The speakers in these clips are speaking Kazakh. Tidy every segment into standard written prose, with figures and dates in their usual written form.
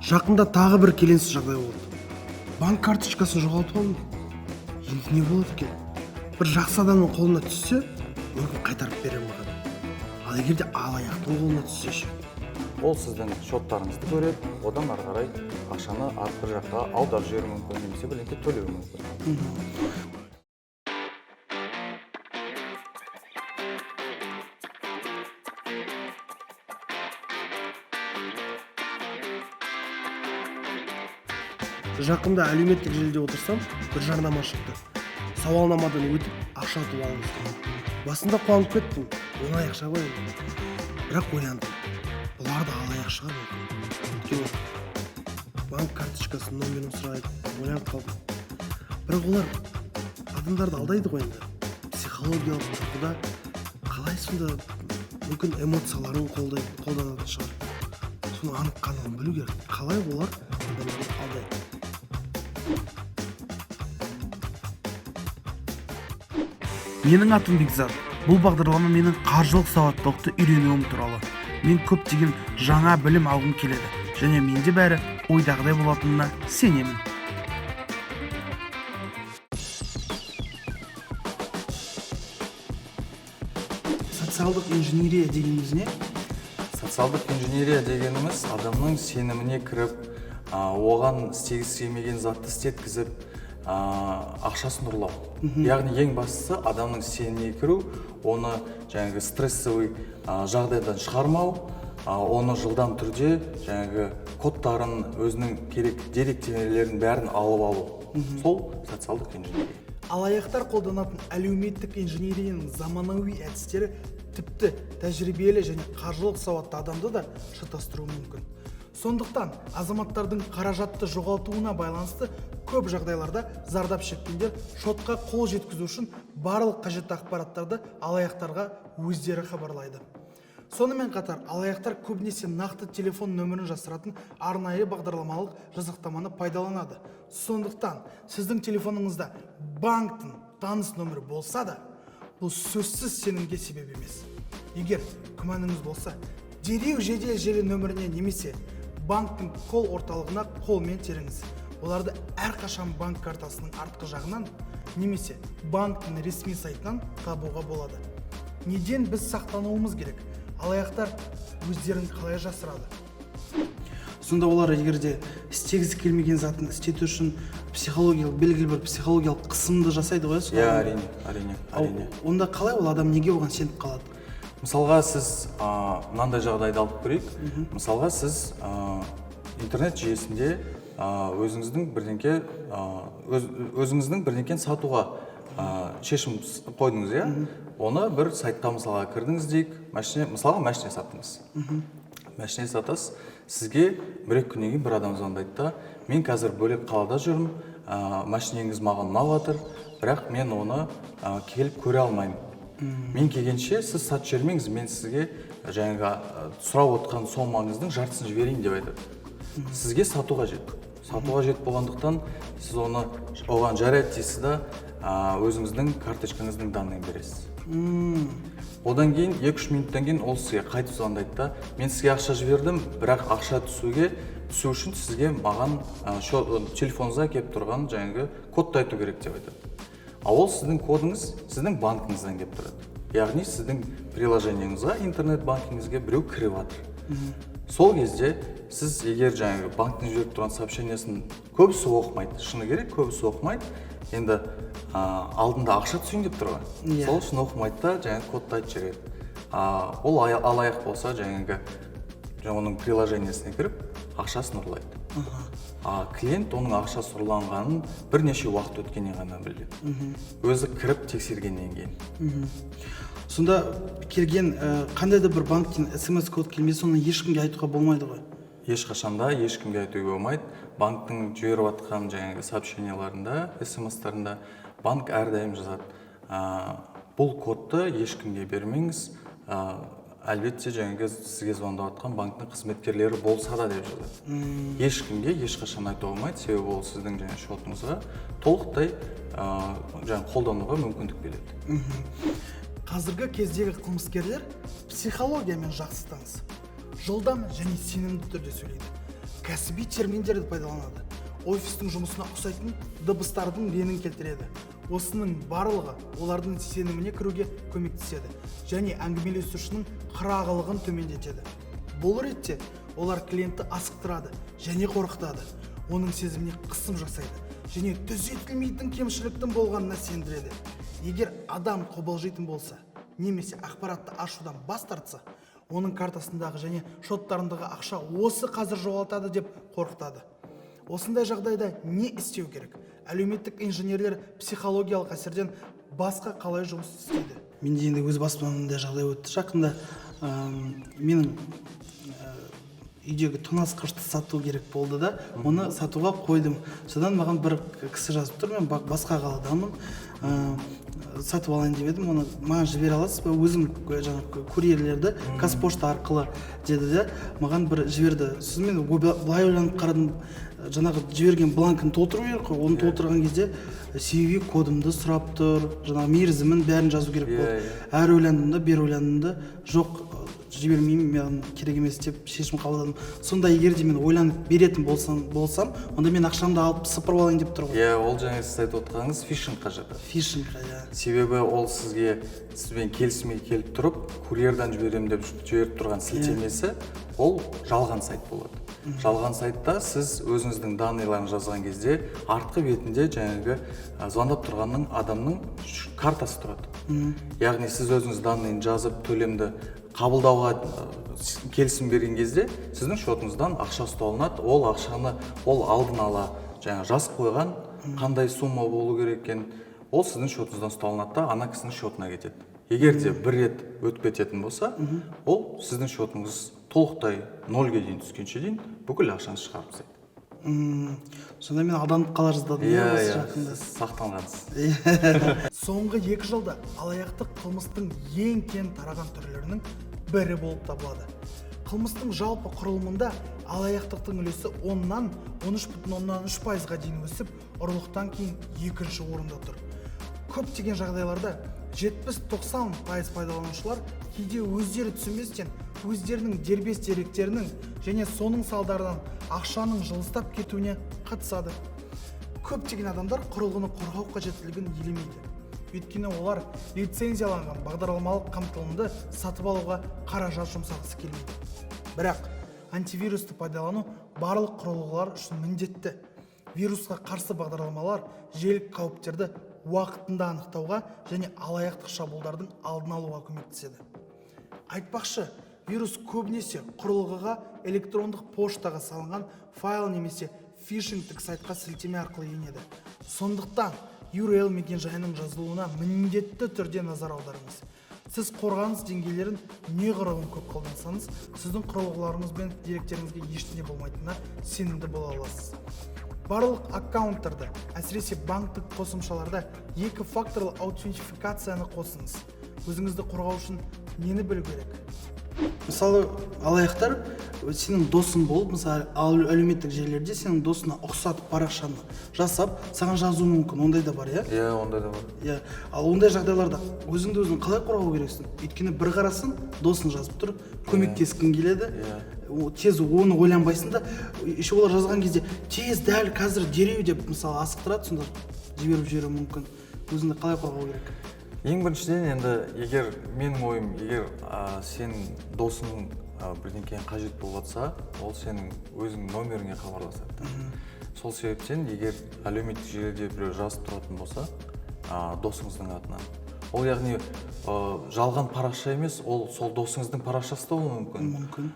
Жақында тағы бір келеңсіз жағдай болды. Банк карточкасын жоғалтып алдым. Енді не болады екен? Бір жақсы адамның қолына түссе, мүмкін қайтарып бере маған. Ал егер де алаяқтың қолына түссе ше? Ол сіздің шоттарыңызды көреді, одан ары қарай ақшаны бір жаққа аударып жіберуі мүмкін, немесе бірдеңе төлеуі мүмкін. Жақында әлеуметтік желіде отырсам, бір жарнама шықты. Сауалнамадан өтіп, ақша ұтып алыңыз деген. Басында қуанып кеттім, оңай ақша ғой енді. Бірақ ойландым, бұлар да алаяқ шығар мүмкін. Өйткені банк карточкасының номерін сұрайды, ойланып қалдым. Бірақ олар адамдарды алдайды ғой енді. Психологиялық тұрғыда қалай сонда мүмкін эмоцияларын қолданатын шығар. Соны анық қанығын білу керек. Қалай олар адамдарды алдайды? Менің атым Бекзат. Бұл бағдарлама менің қаржылық сауаттылықты үйренуім туралы. Мен көптеген жаңа білім алғым келеді, және менде бәрі ойдағыдай болатынына сенемін. Социалдық инженерия дегеніміз не? Социалдық инженерия дегеніміз адамның сеніміне кіріп, оған істегісі келмеген затты істеткізіп, ақшасын ұрлау. Яғни ең бастысы адамның сеніміне кіру, оны жаңағы стрессовый жағдайдан шығармау, оны жылдам түрде жаңағы кодтарын, өзінің керек деректемелерін бәрін алып алу. Сол социалдық инженерия. Алаяқтар қолданатын әлеуметтік инженерияның заманауи әдістері тіпті тәжірибелі және қаржылық сауатты адамды да шатастыруы мүмкін. Сондықтан азаматтардың қаражатты жоғалтуына байланысты көп жағдайларда зардап шеккендер шотқа қол жеткізу үшін барлық қажетті ақпараттарды алаяқтарға өздері хабарлайды. Сонымен қатар алаяқтар көбінесе нақты телефон нөмірін жасыратын арнайы бағдарламалық жазықтаманы пайдаланады. Сондықтан сіздің телефоныңызда банктың таныс нөмірі болса да, бұл сөзсіз сенімге себеп емес. Егер күмәніңіз болса, дереу жедел желі нөміріне немесе банктың кол орталығына қолмен теріңіз. Оларды әрқашан банк картасының артқы жағынан немесе банктың ресми сайтынан табуға болады. Неден біз сақтануымыз керек? Алаяқтар өздерін қалай жасырады? Сонда олар егерде істегісі келмеген затын істету үшін белгілі бір психологиялық қысымды жасайды ғой? Әрине. Онда қалай ол адам неге оған сеніп қалады? Мысалға сіз мынандай жағдайды алып көрейік. Мысалға сіз интернет жүйесінде өзіңіздің бірдеңені сатуға шешім қойдыңыз, иә? Оны бір сайтқа мысалға кірдіңіз дейік, мысалға машина саттыңыз. Машина сатасыз, сізге бір-екі күннен кейін бір адам звондайды да, мен қазір бөлек қалада жүрмін, машинеңіз маған ұнап жатыр, бірақ мен оны келіп көре алмаймын. Мен келгенше сіз сатып жібермеңіз, мен сізге жаңағы сұрап отқан сомаңыздың жартысын жіберейін деп айтады. Сізге сату қажет. Сату қажет болғандықтан сіз оған жарайды дейсіз да, өзіңіздің карточкаңыздың данныйын бересіз. Одан кейін 2-3 минуттан кейін ол сізге қайтып звондайды да, мен сізге ақша жібердім, бірақ ақша түсу үшін сізге маған телефоныңызға келіп тұрған жаңағы кодты айту керек деп айтады. Ал ол сіздің кодыңыз сіздің банкіңізден келіп тұрады. Яғни сіздің приложениеңізге, интернет банкингіңізге біреу кіріп жатыр. Сол кезде сіз егер жаңағы банктің жіберіп тұрған сообщениясын көбісі оқымайды, шыны керек, көбісі оқымайды. Енді алдында ақша түсейін деп тұрған. Сол үшін оқымайды да жаңағы кодты айтып жібереді. Ол алаяқ болса жаңағы оның приложениесіне кіріп ақшасын ұрлайды. Клиент оның ақшасы ұрланғанын бірнеше уақыт өткеннен ғана біледі. Өзі кіріп тексергеннен кейін. Сонда келген қандай да бір банктен смс код келмесе, оны ешкімге айтуға болмайды ғой? Ешқашанда ешкімге айтуға болмайды. Банктың жіберіп жатқан жаңағы сообщенияларында, смс-тарында банк әрдайым жазады. Бұл кодты ешкімге бермеңіз. Әлбетте жаңағы сізге звондап жатқан банктың қызметкерлері болса да деп жазады. Ешкімге ешқашан айтуға болмайды, себебі ол сіздің жаңағы шотыңызға толықтай қолдануға мүмкіндік береді. Қазіргі кездегі қылмыскерлер психологиямен жақсы таныс. Жылдам және сенімді түрде сөйлейді. кәсіби терминдерді пайдаланады. Офистің жұмысына ұқсайтын дыбыстардың ленін келтіреді. Осының барлығы олардың сеніміне кіруге көмектеседі және әңгімелесушінің қырағылығын төмендетеді. Бұл ретте олар клиентті асықтырады және қорқытады, оның сезіміне қысым жасайды және түзетілмейтін кемшіліктің болғанына сендіреді. Егер адам қобалжитын болса немесе ақпаратты ашудан бас тартса, оның картасындағы және шоттарындағы ақша осы қазір жоғалтады деп қорқытады. Осындай жағдайда не істеу керек? Әлеуметтік инженерлер психологиялық әсерден басқа қалай жұмыс істейді? Менде енді өз басымнан мындай жағдай өтті. Жақында менің үйдегі тоңазытқышты сату керек болды да, оны сатуға қойдым. Содан маған бір кісі жазып тұр, мен басқа қаладамын, сатып алайын деп едім, оны маған жібере аласыз ба? Өзім жаңағы курьерлерді Қазпошта арқылы деді де, маған бір жіберді. Сосын мен былай ойланып қарадым, жаңағы жіберген бланкін толтыру керек қой, оны толтырған кезде CV кодымды сұрап тұр, жаңағы мерзімін бәрін жазу керек болды. Әр ойландым да, бер ойландым да, жоқ, жібермеймін, маған керек емес деп шешім қабылдадым. Сонда егер де мен ойланып беретін болсам, онда мен ақшамды алып сыпырып алайын деп тұр ғой. Иә, ол жаңа сіз айтып отырғаныңыз фишингқа жатады. Фишингқа, иә. Себебі ол сізбен келісімге келіп тұрып, курьердан жіберемін деп жіберіп тұрған сілтемесі, ол жалған сайт болады. Жалған сайтта сіз өзіңіздің данныйларын жазған кезде артқы бетінде жаңағы звондап тұрғанның адамның картасы тұрады. Яғни сіз өзіңіз данныйын жазып, төлемді қабылдауға келісім берген кезде сіздің шотыңыздан ақша ұсталынады. Ол ақшаны ол алдын ала жаңа жазып қойған, қандай сумма болу керек екен, ол сіздің шотыңыздан ұсталынады да ана кісінің шотына кетеді. Егер де бір рет өтіп кететін болса, ол сіздің шотыңыз толықтай нольге дейін түскенше дейін бүкіл ақшаны шығарып тастайды. Сонда мен адамдық қала жаздадым. Иә, сақтанғансыз. Соңғы 2 жылда алаяқтық қылмыстың ең кең тараған түрлерінің бірі болып табылады. Қылмыстың жалпы құрылымында алаяқтықтың үлесі 10-нан 13,3%-ға дейін өсіп, ұрлықтан кейін 2-ші орында тұр. Көптеген жағдайларда 70-90% пайдаланушылар кейде өздері түсінбестен өздерінің дербес деректерінің және соның салдарынан ақшаның жылыстап кетуіне қатысады. Көптеген адамдар құрылғыны қорғау қажеттілігін елемейді. Өйткені олар лицензияланған бағдарламалық қамтылымды сатып алуға қаражат жұмсағысы келмейді. Бірақ антивирусты пайдалану барлық құрылғылар үшін міндетті. Вирусқа қарсы бағдарламалар желілік қауіптерді уақытында анықтауға және алаяқтық шабуылдардың алдын алуға көмектеседі. Айтпақшы, вирус көбінесе құрылғыға электрондық поштаға салынған файл немесе фишингтік сайтқа сілтеме арқылы енеді. Сондықтан URL мекен-жайының жазылуына міндетті түрде назар аударыңыз. Сіз қорғаныс деңгейлерін неғұрлым көп қолдансаңыз, сіздің құрылғыларыңыз бен деректеріңізге ештеңе болмайтынына сенімді бола аласыз. Барлық аккаунттарды, әсіресе банктік қосымшаларда 2-факторлы аутентификацияны қосыңыз. Өзіңізді қорғау үшін нені білу керек? Мысалы, алаяқтар сенің досың болып, мысалы, әлеуметтік желілерде сенің досына ұқсатып парақшаны жасап, саған жазуы мүмкін, ондай да бар, иә? Иә, ондай да бар. Иә, ал ондай жағдайларда өзіңді өзің қалай қорғау керексің? Өйткені бір қарасын, досың жазып тұр, көмектескің келеді. Тез оны ойланбайсың да, еще олар жазған кезде тез дәл қазір дереу деп мысалы асықтырады, сонда жіберіп жіберуі мүмкін. Өзіңді қалай қорғау керек? Ең біріншіден енді егер менің ойым, егер сен досың бірдеңе қажет болып жатса, ол сенің өзің номеріңе хабарласады. Сол себептен егер әлеуметтік желіде біреу жазып тұратын болса, досыңыздың атынан, ол яғни жалған парақша емес, ол сол досыңыздың парақшасы да болуы мүмкін.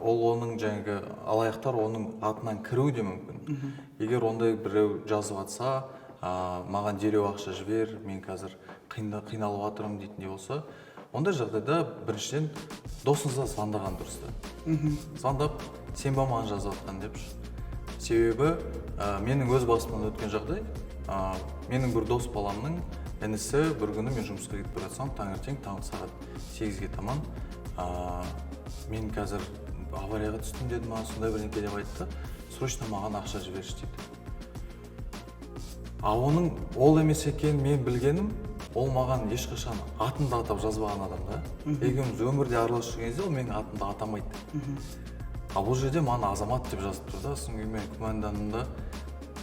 Ол оның жаңағы алаяқтар оның атынан кіруі де мүмкін. Егер ондай біреу жазып жатса, маған дереу ақша жібер, мен қазір қиналып жатырмын дейтіндей болса, ондай жағдайда біріншіден досыңызға звондаған дұрыс та. Звондап, сен ба маған жазып жатқан депші. Себебі менің өз басымнан өткен жағдай, менің бір дос баламның інісі бір күні мен жұмысқа кетіп бара жатсам, таңертең таңғы сағат 8-ге таман мен қазір аварияға түстім деді, маған сондай бірдеңе деп айтты, срочно маған ақша жіберші дейді. Оның ол емес екен мен білгенім, ол маған ешқашан атымды атап жазбаған адам да. Екеуміз өмірде араласып жүрген кезде ол менің атымды атамайды. ал бұл жерде маған Азамат деп жазып тұр да, сосын мен күмәндандым да,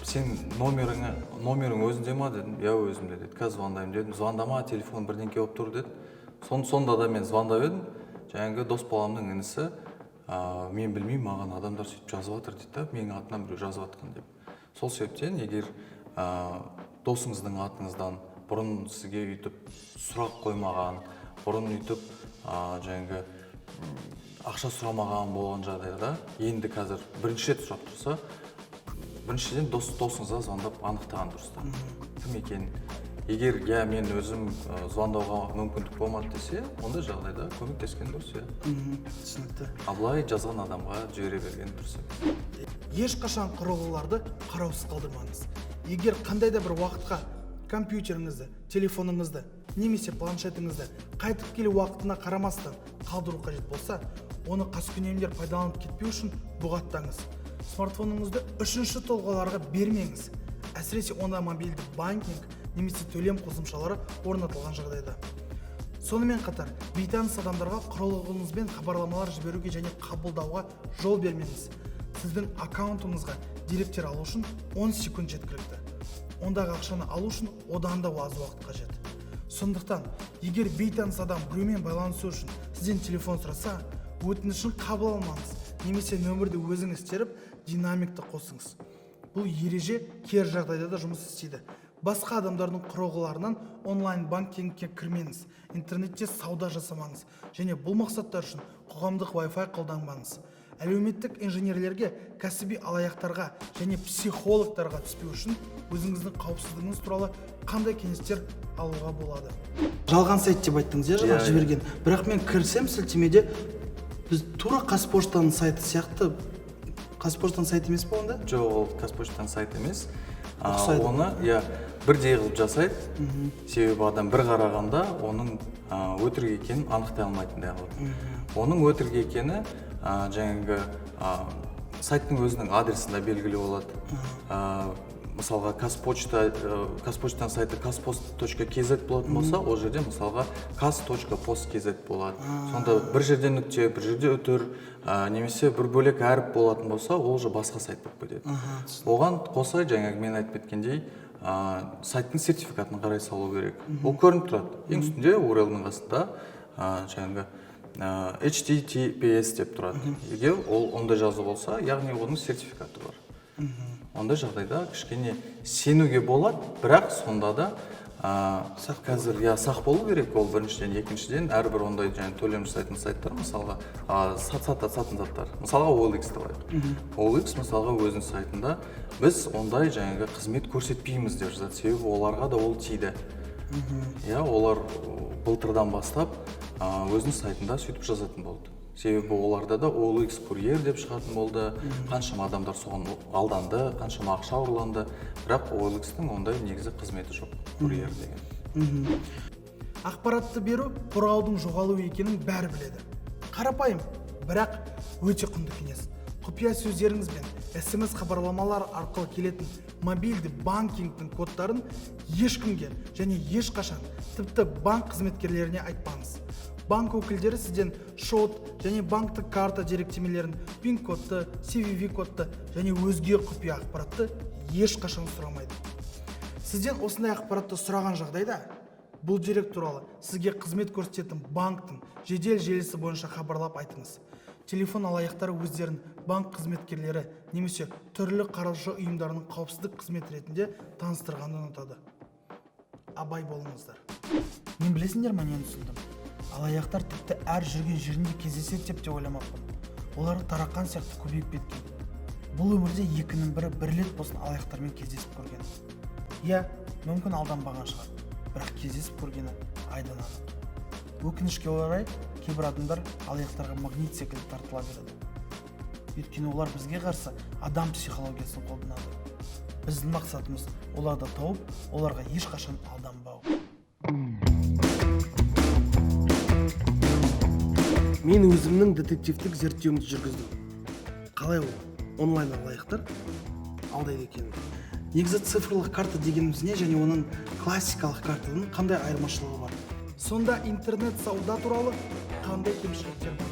сен номерің өзіңде ма дедім. Я өзімде деді. Қазір звондаймын дедім. Звондама, телефон бірдеңке болып тұр деді. Сонда да мен звондап едім. Жаңағы дос баламның інісі, мен білмеймін, маған адамдар сөйтіп жазып жатыр дейді да, менің атынан біреу жазып жатқан деп. Сол себептен егер досыңыздың атыңыздан бұрын сізге үйтіп сұрақ қоймаған, бұрын үйтіп жаңағы ақша сұрамаған болған жағдайда, енді қазір бірінші рет сұрап тұрса, біріншіден досыңызға звондап анықтаған дұрыс та. Кім екенін. Егер мен өзім звондауға мүмкіндік болмады десе, ондай жағдайда көмектескен дұрыс. Түсінікті. Абылай жазған адамға жібере берген дұрыс. Ешқашан құрылғыларды қараусыз қалдырмаңыз. Егер қандай да бір уақытқа компьютеріңізді, телефоныңызды, немесе планшетіңізді қайтып келу уақытына қарамастан қалдыру қажет болса, оны қаскүнемдер пайдаланып кетпеу үшін бұғаттаңыз. Смартфоныңызды үшінші тұлғаларға бермеңіз. Әсіресе онда мобильді банкинг немесе төлем қосымшалары орнатылған жағдайда. Сонымен қатар, бейтаныс адамдарға құрылғыңызбен хабарламалар жіберуге және қабылдауға жол бермеңіз. Сіздің аккаунтыңызға деректер алу үшін 10 секунд жеткілікті. Ондағы ақшаны алу үшін одан да аз уақыт қажет. Сондықтан, егер бейтаныс адам біреумен байланысу үшін сізден телефон сұраса, өтінішін қабыл алмаңыз, немесе нөмірді өзіңіз теріп, динамикті қосыңыз. Бұл ереже кер жағдайда да жұмыс істейді. Басқа адамдардың құрылғыларынан онлайн банкингке кірмеңіз, интернетте сауда жасамаңыз, және бұл мақсаттар үшін қоғамдық Wi-Fi қолданбаңыз. Әлеуметтік инженерлерге, кәсіби алаяқтарға және психологтарға түспеу үшін өзіңіздің қауіпсіздігіңіз туралы қандай кеңестер алуға болады? Жалған сайт деп айттыңыз, жаңа жіберген. Бірақ мен кірсем сілтемеде біз тура Қазпоштаның сайты сияқты. Қазпоштаның сайты емес па онда? Жоқ, ол Қазпоштаның сайты емес. Оны бірдей қылып жасайды. Себебі адам бір қарағанда оның өтірік екенін анықтай алмайтындай қылады. Оның өтірік екені жаңағы сайттың өзінің адресінде белгілі болады. Мысалға Қазпоштаның сайты қазпост.kz болатын болса, ол жерде мысалға kaz.post.kz болады. Сонда бір жерде нүкте, бір жерде үтір, немесе бір бөлек әріп болатын болса, ол же басқа сайт болып кетеді. Оған қоса жаңағы мен айтып кеткендей, сайттың сертификатын қарай салу керек. Ол көрініп тұрады. Ең үстінде URL-ның астында жаңағы HTTPS деп тұрады. Егер ол ондай жазу болса, яғни оның сертификаты бар. Ондай жағдайда кішкене сенуге болады, бірақ сонда да қазір сақ болу керек. Ол біріншіден, екіншіден әрбір ондай төлем жасайтын сайттар, мысалға сататын заттар, мысалға OLX деп айтайық. OLX мысалға өзінің сайтында біз ондай жаңағы қызмет көрсетпейміз деп жазады, себебі оларға да ол тиді. Олар былтырдан бастап өзінің сайтында сөйтіп жазатын болды. Себебі оларда да OLX курьер деп шығатын болды, қаншама адамдар соған алданды, қаншама ақша ұрланды, бірақ OLX-тің ондай негізі қызметі жоқ, курьер деген. Ақпаратты беру қорғаудың жоғалу екенін бәрі біледі. Қарапайым, бірақ өте құнды кеңес. Құпия сөздеріңіз бен SMS хабарламалар арқылы келетін мобильді банкингтің кодтарын ешкімге және ешқашан, тіпті банк қызметкерлеріне айтпаңыз. Банк өкілдері сізден шот және банктік карта деректемелерін, пин-кодты, CVV-кодты және өзге құпия ақпаратты ешқашан сұрамайды. Сізден осындай ақпаратты сұраған жағдайда, бұл дерек туралы сізге қызмет көрсететін банктың жедел желісі бойынша хабарлап айтыңыз. Телефон алаяқтары өздерін банк қызметкерлері немесе түрлі қаржы ұйымдарының қауіпсіздік қызметі ретінде таныстырғанды ұнатады. Абай болыңыздар. Мен білесіңдер ме, нені түсіндім? Алаяқтар тіпті әр жүрген жерінде кездеседі деп те ойламаппын. Олар тараққан сияқты көбейіп кеткен. Бұл өмірде екінің бірі бір рет болсын алаяқтармен кездесіп көрген. Мүмкін алданбаған шығар, бірақ кездесіп көргені айдан анық. Өкінішке орай, кейбір адамдар алаяқтарға магнит секілді тартыла береді. Өйткені олар бізге қарсы адам психологиясын қолданады. Біздің мақсатымыз оларды тауып, оларға ешқашан алданбау. Мен өзімнің детективтік зерттеуімді жүргіздім. Қалай ол? Онлайн алаяқтар алдайды екен. Негізі цифрлық карта дегеніміз не және оның классикалық картадан қандай айырмашылығы бар? Сонда интернет сауда туралы қандай кемшіліктер бар?